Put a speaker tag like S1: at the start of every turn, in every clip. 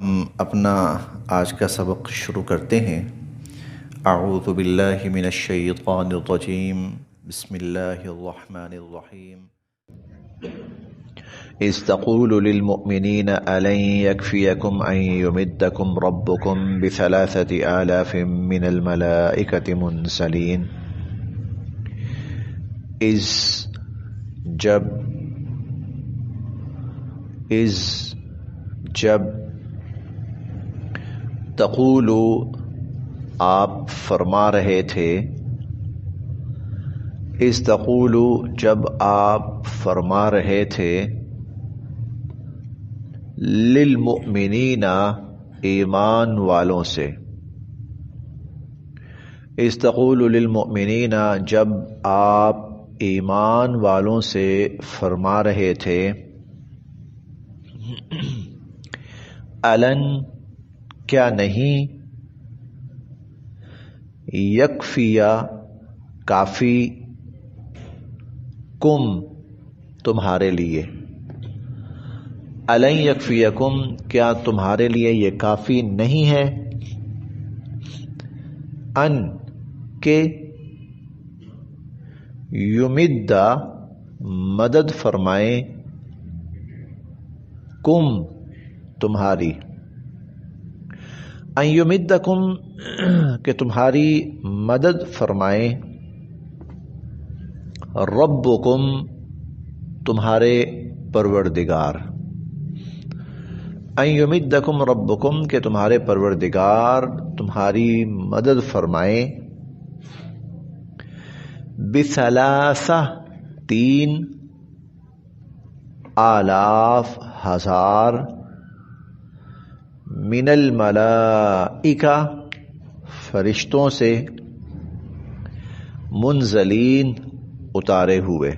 S1: ہم اپنا آج کا سبق شروع کرتے ہیں۔ اعوذ باللہ من الشیطان الرجیم، بسم اللہ الرحمن الرحیم۔ اذ تقول للمؤمنین ألن يكفيكم أن يمدكم ربكم بثلاثة آلاف من الملائكة منزلین۔ جب تقول آپ فرما رہے تھے، اذ تقول جب آپ فرما رہے تھے، للمؤمنین ایمان والوں سے، اذ تقول للمؤمنین جب آپ ایمان والوں سے فرما رہے تھے، الن کیا نہیں، یکفیا کافی، کم تمہارے لیے، الن یکفیکم کیا تمہارے لیے یہ کافی نہیں ہے، ان کے یمد مدد فرمائے، کم تمہاری، ان یمدکم کہ تمہاری مدد فرمائے، ربکم تمہارے پروردگار، ان یمدکم ربکم کہ تمہارے پروردگار تمہاری مدد فرمائے، بثلاثہ تین، آلاف ہزار، من الملائکہ فرشتوں سے، منزلین اتارے ہوئے،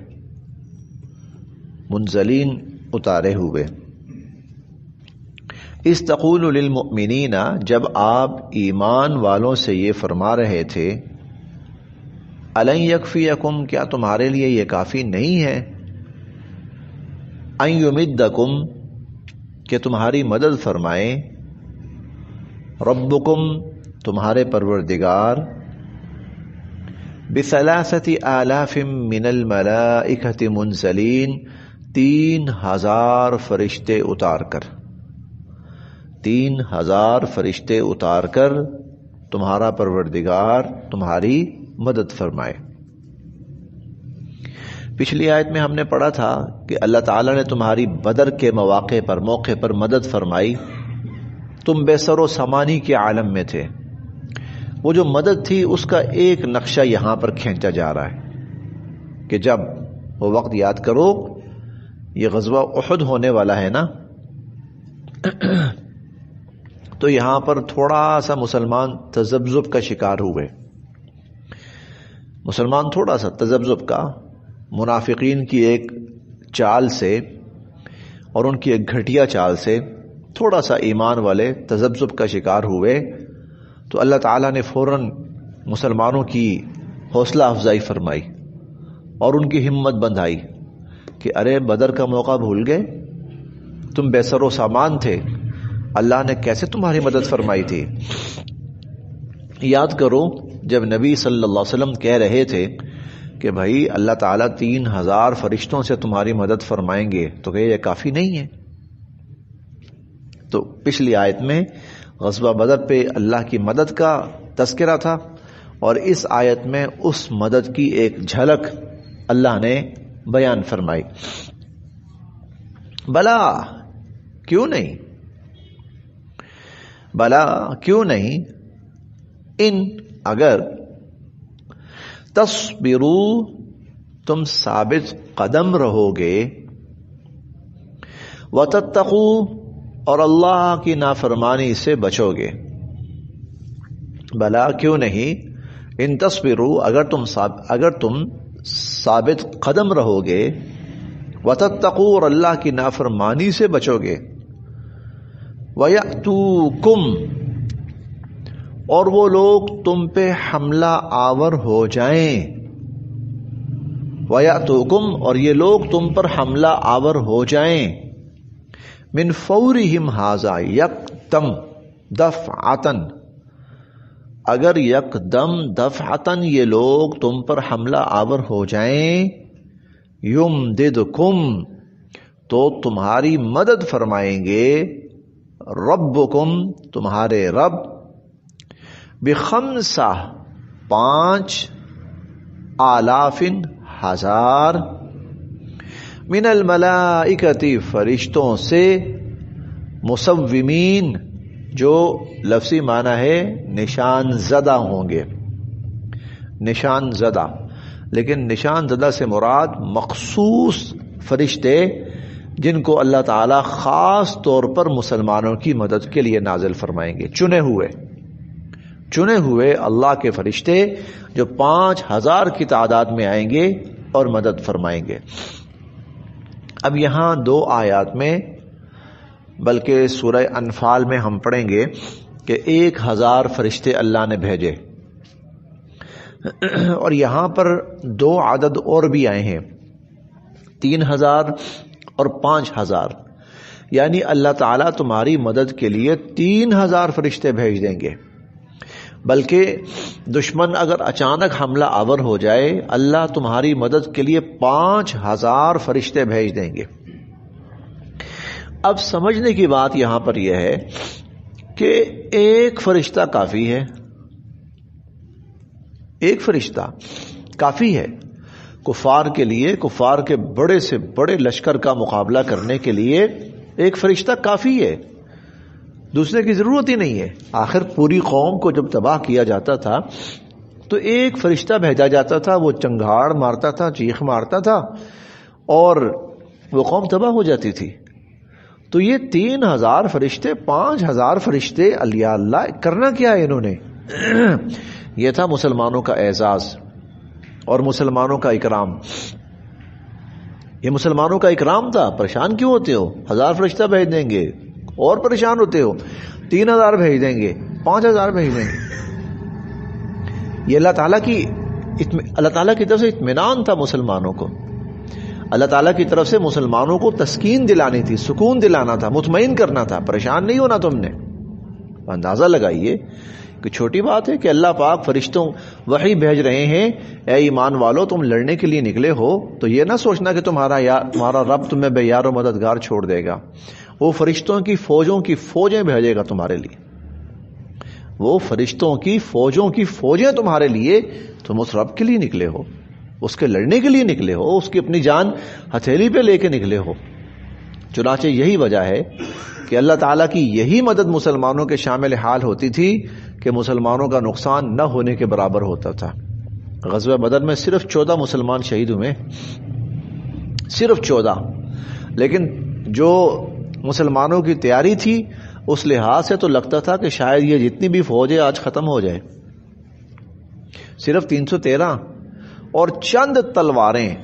S1: منزلین اتارے ہوئے۔ اذ تقول للمؤمنین جب آپ ایمان والوں سے یہ فرما رہے تھے، الن یکفیکم کیا تمہارے لیے یہ کافی نہیں ہے، ان یمدکم کہ تمہاری مدد فرمائے، ربکم تمہارے پروردگار، بثلاثۃ آلاف من الملائکۃ منزلین 3000 فرشتے اتار کر، 3000 فرشتے اتار کر تمہارا پروردگار تمہاری مدد فرمائے۔ پچھلی آیت میں ہم نے پڑھا تھا کہ اللہ تعالیٰ نے تمہاری بدر کے موقع پر مدد فرمائی، تم بے سر و سامانی کے عالم میں تھے، وہ جو مدد تھی اس کا ایک نقشہ یہاں پر کھینچا جا رہا ہے کہ جب وہ وقت یاد کرو، یہ غزوہ احد ہونے والا ہے نا، تو یہاں پر تھوڑا سا مسلمان تذبذب کا شکار ہوئے، مسلمان تھوڑا سا تذبذب کا، منافقین کی ایک چال سے اور ان کی ایک گھٹیا چال سے تھوڑا سا ایمان والے تذبذب کا شکار ہوئے، تو اللہ تعالیٰ نے فوراً مسلمانوں کی حوصلہ افزائی فرمائی اور ان کی ہمت بندھائی کہ ارے بدر کا موقع بھول گئے، تم بے سر و سامان تھے، اللہ نے کیسے تمہاری مدد فرمائی تھی۔ یاد کرو جب نبی صلی اللہ علیہ وسلم کہہ رہے تھے کہ بھائی اللہ تعالیٰ 3000 فرشتوں سے تمہاری مدد فرمائیں گے، تو کہ یہ کافی نہیں ہے۔ تو پچھلی آیت میں غزوہ بدر پہ اللہ کی مدد کا تذکرہ تھا، اور اس آیت میں اس مدد کی ایک جھلک اللہ نے بیان فرمائی۔ بلا کیوں نہیں، بلا کیوں نہیں، ان اگر، تصبرو تم ثابت قدم رہو گے، وتتقو اور اللہ کی نافرمانی سے بچو گے، بلا کیوں نہیں، ان تصبرو اگر تم ثابت قدم رہو گے، وتتقو اور اللہ کی نافرمانی سے بچو گے، وَيَأْتُوكُمْ اور وہ لوگ تم پہ حملہ آور ہو جائیں، وَيَأْتُوكُمْ اور یہ لوگ تم پر حملہ آور ہو جائیں، من فورہم ھذا یکدم دفعتن، اگر یکدم دفعتن یہ لوگ تم پر حملہ آور ہو جائیں، یمددکم تو تمہاری مدد فرمائیں گے، ربکم تمہارے رب، بخمسہ 5,000 ہزار، من الملائکۃ فرشتوں سے، مسومین جو لفظی معنی ہے نشان زدہ ہوں گے، نشان زدہ، لیکن نشان زدہ سے مراد مخصوص فرشتے جن کو اللہ تعالی خاص طور پر مسلمانوں کی مدد کے لیے نازل فرمائیں گے، چنے ہوئے اللہ کے فرشتے جو 5,000 کی تعداد میں آئیں گے اور مدد فرمائیں گے۔ اب یہاں 2 آیات میں، بلکہ سورہ انفال میں ہم پڑھیں گے کہ 1,000 فرشتے اللہ نے بھیجے، اور یہاں پر 2 عدد اور بھی آئے ہیں، 3,000 اور 5,000، یعنی اللہ تعالیٰ تمہاری مدد کے لیے 3,000 فرشتے بھیج دیں گے۔ بلکہ دشمن اگر اچانک حملہ آور ہو جائے، اللہ تمہاری مدد کے لیے 5,000 فرشتے بھیج دیں گے۔ اب سمجھنے کی بات یہاں پر یہ ہے کہ ایک فرشتہ کافی ہے، ایک فرشتہ کافی ہے کفار کے لیے، کفار کے بڑے سے بڑے لشکر کا مقابلہ کرنے کے لیے ایک فرشتہ کافی ہے، دوسرے کی ضرورت ہی نہیں ہے۔ آخر پوری قوم کو جب تباہ کیا جاتا تھا تو ایک فرشتہ بھیجا جاتا تھا، وہ چنگھاڑ مارتا تھا، چیخ مارتا تھا، اور وہ قوم تباہ ہو جاتی تھی۔ تو یہ 3,000 فرشتے، 5,000 فرشتے، اللہ کرنا کیا ہے انہوں نے؟ یہ تھا مسلمانوں کا اعزاز اور مسلمانوں کا اکرام، یہ مسلمانوں کا اکرام تھا۔ پریشان کیوں ہوتے ہو؟ 1,000 فرشتہ بھیج دیں گے، اور پریشان ہوتے ہو؟ 3,000 بھیج دیں گے، 5,000 بھیج دیں گے۔ یہ اللہ تعالیٰ کی طرف سے اطمینان تھا مسلمانوں کو، اللہ تعالیٰ کی طرف سے مسلمانوں کو تسکین دلانی تھی، سکون دلانا تھا، مطمئن کرنا تھا، پریشان نہیں ہونا تم نے۔ اندازہ لگائیے کہ چھوٹی بات ہے کہ اللہ پاک فرشتوں وحی بھیج رہے ہیں، اے ایمان والو تم لڑنے کے لیے نکلے ہو تو یہ نہ سوچنا کہ تمہارا رب تمہیں بے یار و مددگار چھوڑ دے گا۔ وہ فرشتوں کی فوجیں بھیجے گا تمہارے لیے، وہ فرشتوں کی فوجیں تمہارے لیے۔ تم اس رب کے لیے نکلے ہو، اس کے لڑنے کے لیے نکلے ہو، اس کی اپنی جان ہتھیلی پہ لے کے نکلے ہو۔ چنانچہ یہی وجہ ہے کہ اللہ تعالیٰ کی یہی مدد مسلمانوں کے شامل حال ہوتی تھی کہ مسلمانوں کا نقصان نہ ہونے کے برابر ہوتا تھا۔ غزوہ بدر میں صرف 14 مسلمان شہید ہوئے، صرف 14، لیکن جو مسلمانوں کی تیاری تھی اس لحاظ سے تو لگتا تھا کہ شاید یہ جتنی بھی فوج ہے آج ختم ہو جائے۔ صرف 313 اور چند تلواریں۔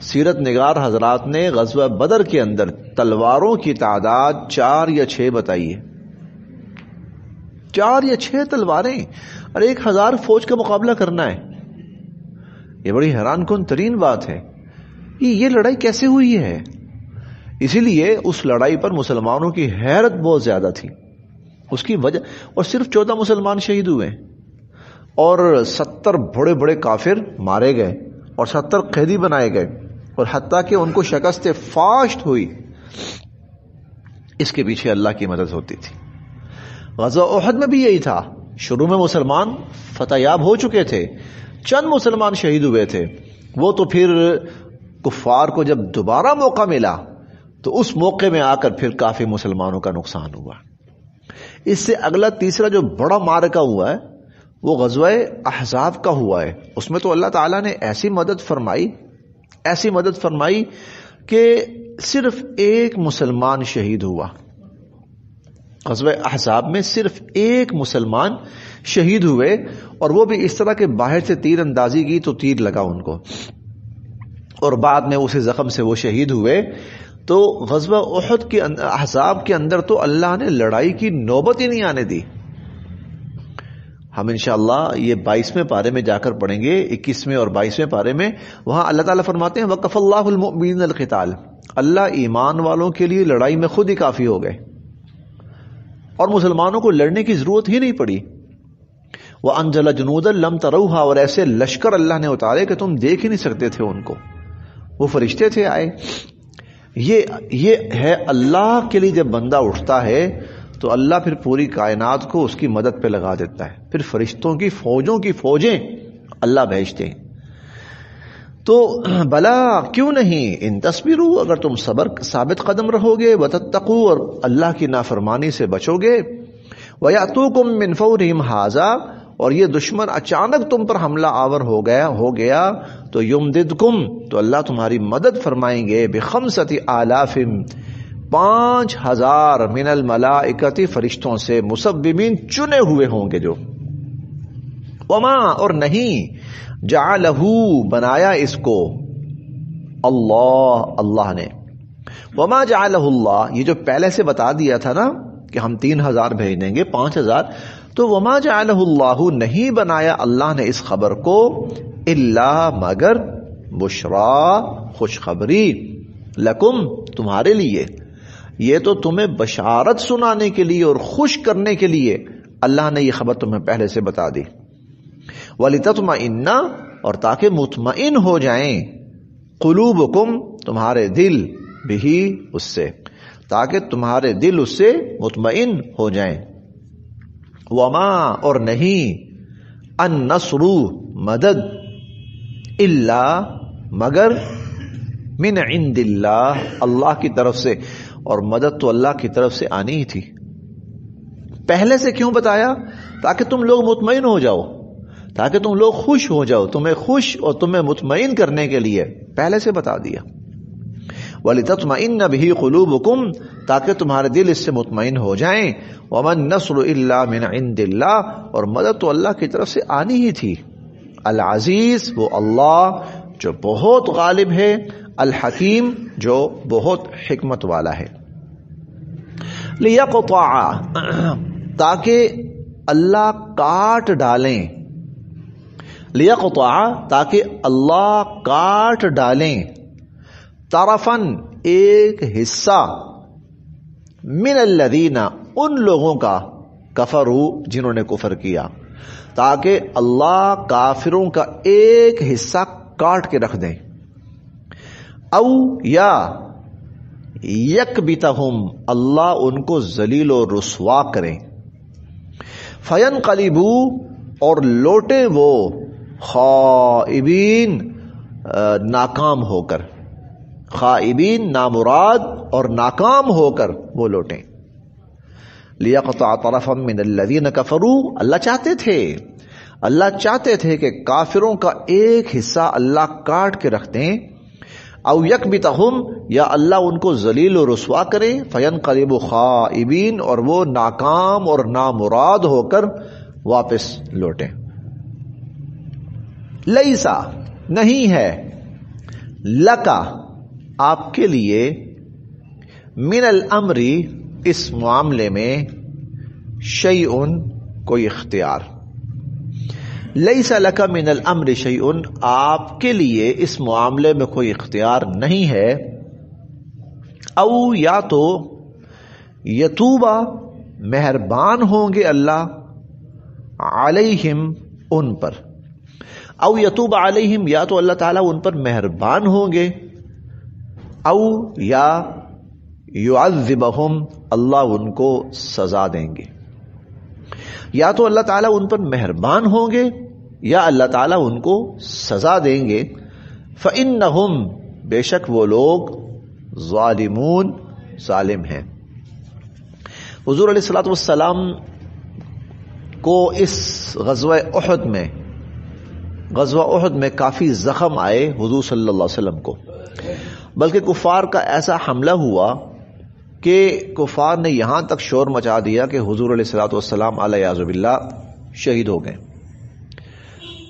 S1: سیرت نگار حضرات نے غزوہ بدر کے اندر تلواروں کی تعداد 4 یا 6 بتائی ہے، 4 یا 6 تلواریں اور 1,000 فوج کا مقابلہ کرنا ہے۔ یہ بڑی حیران کن ترین بات ہے، یہ لڑائی کیسے ہوئی ہے؟ اسی لیے اس لڑائی پر مسلمانوں کی حیرت بہت زیادہ تھی، اس کی وجہ، اور صرف 14 مسلمان شہید ہوئے اور 70 بڑے بڑے کافر مارے گئے اور 70 قیدی بنائے گئے، اور حتیٰ کہ ان کو شکست فاشت ہوئی۔ اس کے پیچھے اللہ کی مدد ہوتی تھی۔ غزوہ احد میں بھی یہی تھا، شروع میں مسلمان فتح یاب ہو چکے تھے، چند مسلمان شہید ہوئے تھے، وہ تو پھر کفار کو جب دوبارہ موقع ملا تو اس موقع میں آ کر پھر کافی مسلمانوں کا نقصان ہوا۔ اس سے اگلا تیسرا جو بڑا معرکہ ہوا ہے وہ غزوہ احزاب کا ہوا ہے۔ اس میں تو اللہ تعالیٰ نے ایسی مدد فرمائی کہ صرف ایک مسلمان شہید ہوا۔ غزوہ احزاب میں صرف ایک مسلمان شہید ہوئے، اور وہ بھی اس طرح کے باہر سے تیر اندازی کی تو تیر لگا ان کو، اور بعد میں اسی زخم سے وہ شہید ہوئے۔ تو غزوہ احد کے احزاب کے اندر تو اللہ نے لڑائی کی نوبت ہی نہیں آنے دی۔ ہم انشاءاللہ یہ 22ویں پارے میں جا کر پڑھیں گے، 21ویں اور 22ویں پارے میں، وہاں اللہ تعالیٰ فرماتے ہیں وَقَفَ اللَّهُ الْمُؤْمِنِينَ الْقِتَالَ، اللہ ایمان والوں کے لیے لڑائی میں خود ہی کافی ہو گئے، اور مسلمانوں کو لڑنے کی ضرورت ہی نہیں پڑی. وَأَنزَلَ جُنُودًا لَمْ تَرَوْهَا، اور ایسے لشکر اللہ نے اتارے کہ تم دیکھ ہی نہیں سکتے تھے ان کو. وہ فرشتے تھے آئے. یہ ہے اللہ کے لیے جب بندہ اٹھتا ہے تو اللہ پھر پوری کائنات کو اس کی مدد پہ لگا دیتا ہے. پھر فرشتوں کی فوجیں اللہ بھیجتے ہیں. تو بلا کیوں نہیں، ان تصبروا، اگر تم صبر ثابت قدم رہو گے، وتتقوا، اور اللہ کی نافرمانی سے بچو گے، وَيَأْتُوكُم مِّن فَوْرِهِمْ هَٰذَا، اور یہ دشمن اچانک تم پر حملہ آور ہو گیا تو یمددکم، تو اللہ تمہاری مدد فرمائیں گے، ب5,000 5,000 من الملائکۃ، فرشتوں سے، مسومین، چنے ہوئے ہوں گے جو. وما، اور نہیں، جعلہ، بنایا اس کو اللہ نے. وما جعلہ اللہ، یہ جو پہلے سے بتا دیا تھا نا کہ ہم 3,000 بھیج دیں گے، 5,000، تو وما جعلہ اللہ، نہیں بنایا اللہ نے اس خبر کو، الا، مگر، بشرا، خوشخبری، لکم، تمہارے لیے. یہ تو تمہیں بشارت سنانے کے لیے اور خوش کرنے کے لیے اللہ نے یہ خبر تمہیں پہلے سے بتا دی. وَلِتَطْمَئِنَّ، اور تاکہ مطمئن ہو جائیں، قلوبکم، تمہارے دل، بھی، اس سے، تاکہ تمہارے دل اس سے مطمئن ہو جائیں. وما، اور نہیں، النصر، مدد، الا، مگر، من عند اللہ، اللہ کی طرف سے. اور مدد تو اللہ کی طرف سے آنی ہی تھی. پہلے سے کیوں بتایا؟ تاکہ تم لوگ مطمئن ہو جاؤ، تاکہ تم لوگ خوش ہو جاؤ، تمہیں خوش اور تمہیں مطمئن کرنے کے لیے پہلے سے بتا دیا. وَلِتَطْمَئِنَّ بِهِ قُلُوبُكُمْ، تاکہ تمہارے دل اس سے مطمئن ہو جائیں. وَمَا النَّصْرُ إِلَّا مِنْ عِنْدِ اللَّهِ، اور مدد تو اللہ کی طرف سے آنی ہی تھی. العزیز، وہ اللہ جو بہت غالب ہے، الحکیم، جو بہت حکمت والا ہے. لِيَقْطَعَ، تاکہ اللہ کاٹ ڈالیں. لِيَقْطَعَ، تاکہ اللہ کاٹ ڈالیں، طرفاً، ایک حصہ، من الذین، ان لوگوں کا، کفروا، جنہوں نے کفر کیا، تاکہ اللہ کافروں کا ایک حصہ کاٹ کے رکھ دیں. او، یا، یکبتہم، اللہ ان کو ذلیل و رسوا کریں. فینقلبوا، اور لوٹے وہ، خائبین، ناکام ہو کر. خائبین، نامراد اور ناکام ہو کر وہ لوٹیں. لیقطع طرفا من الذین کفروا، اللہ چاہتے تھے کہ کافروں کا ایک حصہ اللہ کاٹ کے رکھ دیں. او یکبتہم، یا اللہ ان کو ذلیل و رسوا کرے. فینقلبوا خائبین، اور وہ ناکام اور نامراد ہو کر واپس لوٹیں. لیسا، نہیں ہے، لکا، آپ کے لیے، من الامر، اس معاملے میں، شیئن، کوئی اختیار. لیس لک من الامر شیئن، آپ کے لیے اس معاملے میں کوئی اختیار نہیں ہے. او، یا تو، یتوبا، مہربان ہوں گے اللہ، علیہم، ان پر. او یتوب علیہم، یا تو اللہ تعالیٰ ان پر مہربان ہوں گے. او، یا، یعذبہم، اللہ ان کو سزا دیں گے. یا تو اللہ تعالیٰ ان پر مہربان ہوں گے، یا اللہ تعالیٰ ان کو سزا دیں گے. فَإِنَّهُمْ، بے شک وہ لوگ، ظالمون، ظالم ہیں. حضور علیہ الصلوۃ والسلام کو اس غزوہ احد میں کافی زخم آئے حضور صلی اللہ علیہ وسلم کو، بلکہ کفار کا ایسا حملہ ہوا کہ کفار نے یہاں تک شور مچا دیا کہ حضور علیہ الصلوۃ والسلام علیہ باللہ شہید ہو گئے.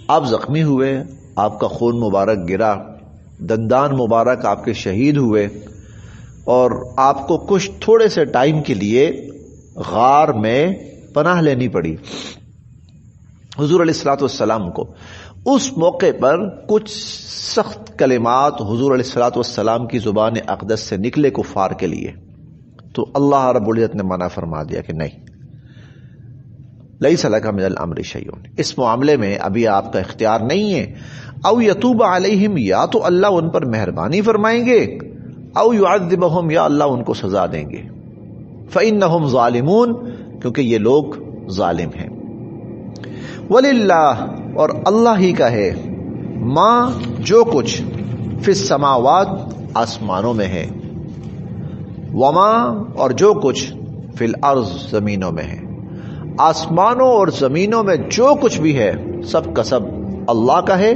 S1: آپ زخمی ہوئے، آپ کا خون مبارک گرا، دندان مبارک آپ کے شہید ہوئے، اور آپ کو کچھ تھوڑے سے ٹائم کے لیے غار میں پناہ لینی پڑی حضور علیہ الصلوۃ والسلام کو. اس موقع پر کچھ سخت کلمات حضور علیہ الصلوۃ والسلام کی زبان اقدس سے نکلے کفار کے لیے، تو اللہ رب العزت نے منع فرما دیا کہ نہیں، لیس لک من الامر شیء، اس معاملے میں ابھی آپ کا اختیار نہیں ہے. او یتوب علیہم، یا تو اللہ ان پر مہربانی فرمائیں گے، او یعذبہم، یا اللہ ان کو سزا دیں گے. فإنہم ظالمون، کیونکہ یہ لوگ ظالم ہیں. وللہ، اور اللہ ہی کا ہے، ما جو کچھ فی السماوات آسمانوں میں ہے، وما اور جو کچھ فی الارض زمینوں میں ہے. آسمانوں اور زمینوں میں جو کچھ بھی ہے سب کا سب اللہ کا ہے.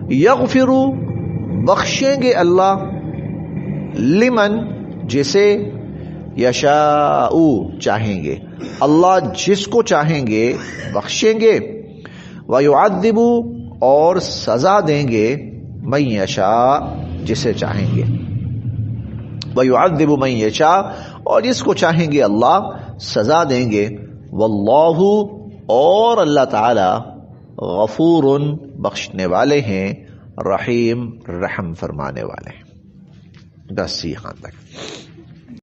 S1: یغفر، بخشیں گے اللہ، لمن، جسے، یشاء، چاہیں گے اللہ، جس کو چاہیں گے بخشیں گے. ویعذب، اور سزا دیں گے، من یشاء، جسے چاہیں گے. ویعذب من یشاء، اور جس کو چاہیں گے اللہ سزا دیں گے. واللہ، اور اللہ تعالی، غفور، بخشنے والے ہیں، رحیم، رحم فرمانے والے ہیں. بس یہاں تک.